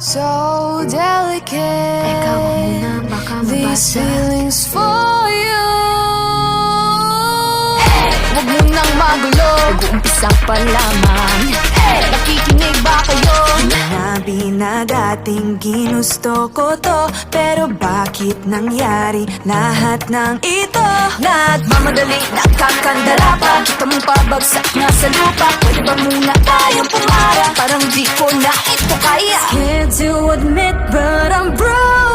so delicate. Teka, wag muna, baka These mabasa. feelings for you. Huwag mo nang magulo, nag-uumpisa pa lamang. Nakikinig ba kayo? Sinabi na dating ginusto ko to, pero bakit nangyari lahat ng ito? Nagmamadali, nakakandala pa. Kita mong pabagsak na sa lupa. Pwede ba muna tayong pumara? Parang di ko na ito kaya. Scared to admit, but I'm broke.